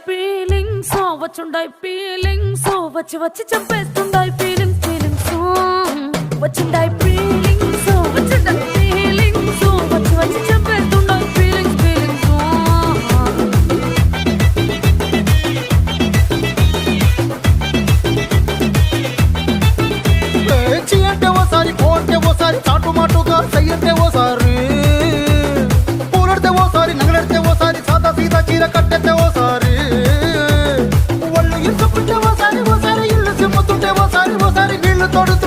feelings వచ్చుండాయి feelings వచ్చి వచ్చి చంపేస్తుండాయి feelings feelings వచ్చిండాయి feelings వచ్చిండాయి feelings వచ్చి వచ్చి చంపేస్తుండాయి ఫీలింగ్స్ ఫీలింగ్స్ చీ అంటే ఓసారి కోంటే ఓసారి చాటు మాటుగా సయ్యంటే ఓసారి పూలడితే ఓసారి నగలడితే ఓసారి సాదా సీదా చీర కట్టెతే ఓసారి ఒళ్ళు ఇసుకుంటే ఓసారి ఓసారి ఇల్లు సిమ్ముతుంటే ఓసారి ఓసారి నీళ్లు తోడుతూ